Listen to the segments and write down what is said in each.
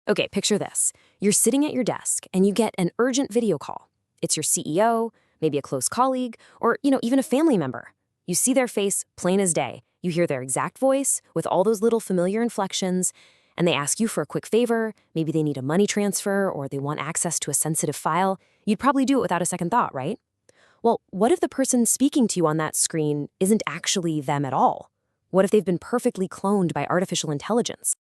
Okay, picture this. You're sitting at your desk and you get an urgent video call. It's your CEO, maybe a close colleague, or, even a family member. You see their face plain as day. You hear their exact voice with all those little familiar inflections, and they ask you for a quick favor. Maybe they need a money transfer or they want access to a sensitive file. You'd probably do it without a second thought, right? Well, what if the person speaking to you on that screen isn't actually them at all? What if they've been perfectly cloned by artificial intelligence?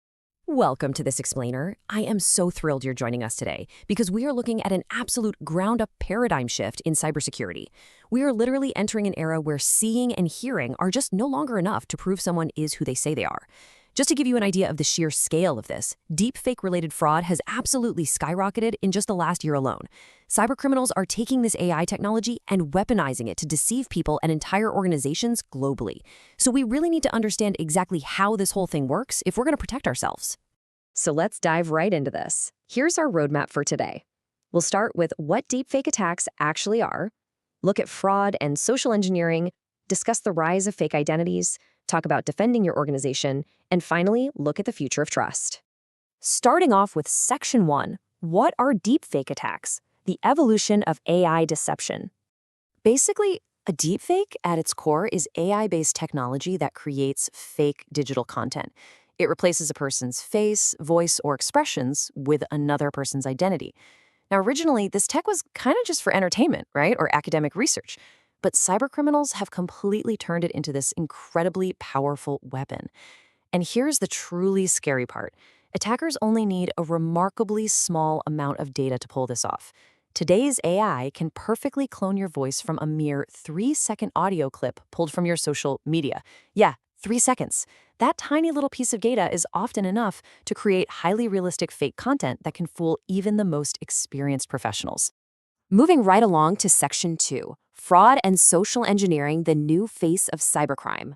Welcome to This Explainer. I am so thrilled you're joining us today because we are looking at an absolute ground-up paradigm shift in cybersecurity. We are literally entering an era where seeing and hearing are just no longer enough to prove someone is who they say they are. Just to give you an idea of the sheer scale of this, deepfake-related fraud has absolutely skyrocketed in just the last year alone. Cybercriminals are taking this AI technology and weaponizing it to deceive people and entire organizations globally. So we really need to understand exactly how this whole thing works if we're going to protect ourselves. So let's dive right into this. Here's our roadmap for today. We'll start with what deepfake attacks actually are, look at fraud and social engineering, discuss the rise of fake identities, talk about defending your organization, and finally, look at the future of trust. Starting off with Section 1, what are deepfake attacks? The evolution of AI deception. Basically, a deepfake at its core is AI-based technology that creates fake digital content. It replaces a person's face, voice, or expressions with another person's identity. Now, originally, this tech was kind of just for entertainment, right, or academic research. But cybercriminals have completely turned it into this incredibly powerful weapon. And here's the truly scary part. Attackers only need a remarkably small amount of data to pull this off. Today's AI can perfectly clone your voice from a mere 3-second audio clip pulled from your social media. Yeah, 3 seconds. That tiny little piece of data is often enough to create highly realistic fake content that can fool even the most experienced professionals. Moving right along to Section 2, fraud and social engineering, the new face of cybercrime.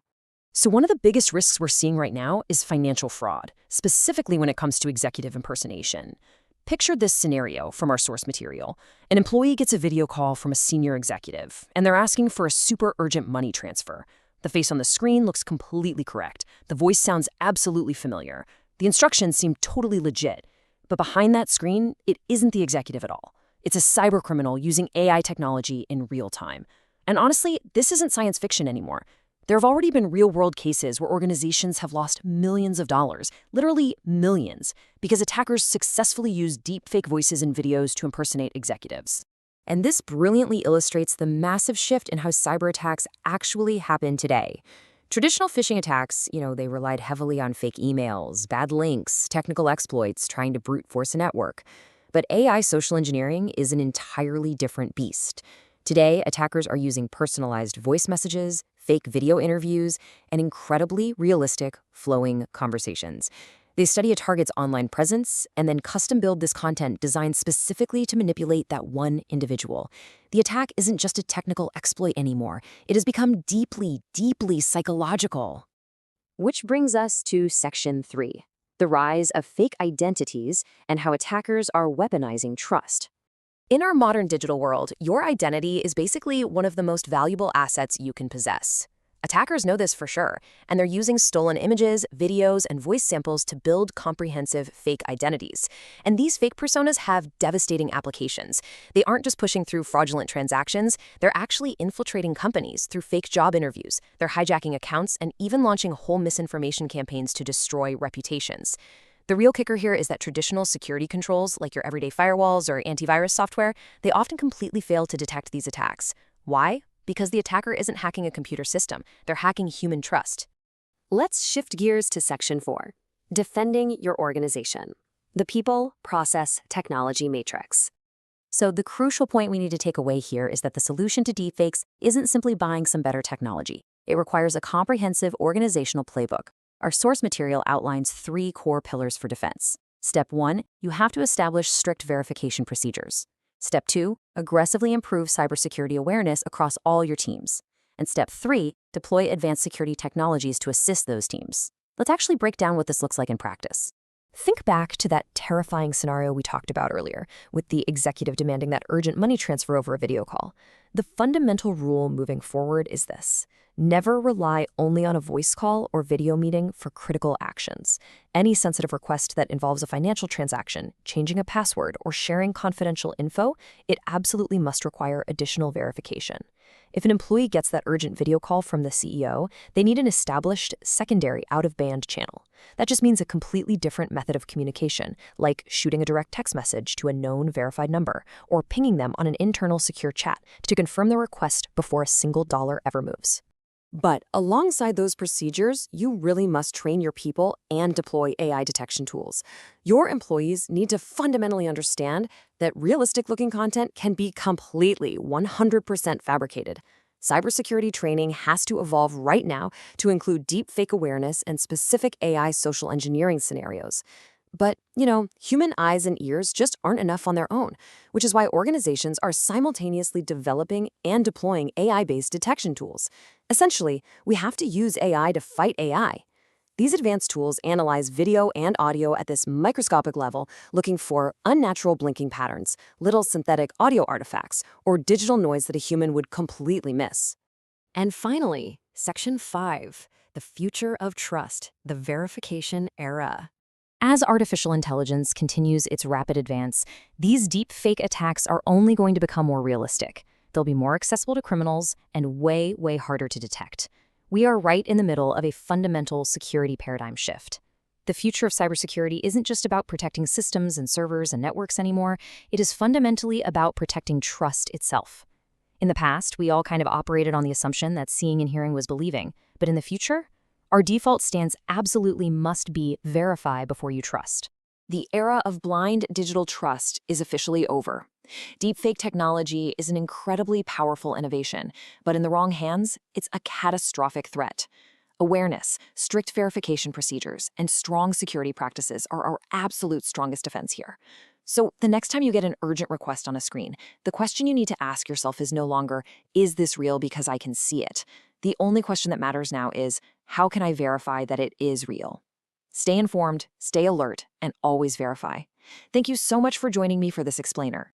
So one of the biggest risks we're seeing right now is financial fraud, specifically when it comes to executive impersonation. Picture this scenario from our source material. An employee gets a video call from a senior executive, and they're asking for a super urgent money transfer. The face on the screen looks completely correct. The voice sounds absolutely familiar. The instructions seem totally legit. But behind that screen, it isn't the executive at all. It's a cybercriminal using AI technology in real time. And honestly, this isn't science fiction anymore. There have already been real-world cases where organizations have lost millions of dollars, literally millions, because attackers successfully use deepfake voices and videos to impersonate executives. And this brilliantly illustrates the massive shift in how cyber attacks actually happen today. Traditional phishing attacks, they relied heavily on fake emails, bad links, technical exploits, trying to brute force a network. But AI social engineering is an entirely different beast. Today, attackers are using personalized voice messages, fake video interviews, and incredibly realistic, flowing conversations. They study a target's online presence and then custom build this content designed specifically to manipulate that one individual. The attack isn't just a technical exploit anymore. It has become deeply, deeply psychological. Which brings us to Section 3. The rise of fake identities and how attackers are weaponizing trust. In our modern digital world, your identity is basically one of the most valuable assets you can possess. Attackers know this for sure, and they're using stolen images, videos, and voice samples to build comprehensive fake identities. And these fake personas have devastating applications. They aren't just pushing through fraudulent transactions, they're actually infiltrating companies through fake job interviews. They're hijacking accounts and even launching whole misinformation campaigns to destroy reputations. The real kicker here is that traditional security controls, like your everyday firewalls or antivirus software, they often completely fail to detect these attacks. Why? Because the attacker isn't hacking a computer system, they're hacking human trust. Let's shift gears to Section 4, defending your organization. The people, process, technology matrix. So the crucial point we need to take away here is that the solution to deepfakes isn't simply buying some better technology. It requires a comprehensive organizational playbook. Our source material outlines 3 core pillars for defense. Step 1, you have to establish strict verification procedures. Step 2, aggressively improve cybersecurity awareness across all your teams. And Step 3, deploy advanced security technologies to assist those teams. Let's actually break down what this looks like in practice. Think back to that terrifying scenario we talked about earlier, with the executive demanding that urgent money transfer over a video call. The fundamental rule moving forward is this: Never rely only on a voice call or video meeting for critical actions. Any sensitive request that involves a financial transaction, changing a password, or sharing confidential info, it absolutely must require additional verification. If an employee gets that urgent video call from the CEO, they need an established secondary out-of-band channel. That just means a completely different method of communication, like shooting a direct text message to a known verified number, or pinging them on an internal secure chat to confirm the request before a single dollar ever moves. But alongside those procedures, you really must train your people and deploy AI detection tools. Your employees need to fundamentally understand that realistic-looking content can be completely 100% fabricated. Cybersecurity training has to evolve right now to include deepfake awareness and specific AI social engineering scenarios. But, human eyes and ears just aren't enough on their own, which is why organizations are simultaneously developing and deploying AI-based detection tools. Essentially, we have to use AI to fight AI. These advanced tools analyze video and audio at this microscopic level, looking for unnatural blinking patterns, little synthetic audio artifacts, or digital noise that a human would completely miss. And finally, Section 5, the future of trust, the verification era. As artificial intelligence continues its rapid advance, these deepfake attacks are only going to become more realistic. They'll be more accessible to criminals and way, way harder to detect. We are right in the middle of a fundamental security paradigm shift. The future of cybersecurity isn't just about protecting systems and servers and networks anymore. It is fundamentally about protecting trust itself. In the past, we all kind of operated on the assumption that seeing and hearing was believing. But in the future, our default stance absolutely must be verify before you trust. The era of blind digital trust is officially over. Deepfake technology is an incredibly powerful innovation, but in the wrong hands, it's a catastrophic threat. Awareness, strict verification procedures, and strong security practices are our absolute strongest defense here. So the next time you get an urgent request on a screen, the question you need to ask yourself is no longer, is this real because I can see it? The only question that matters now is, how can I verify that it is real? Stay informed, stay alert, and always verify. Thank you so much for joining me for this explainer.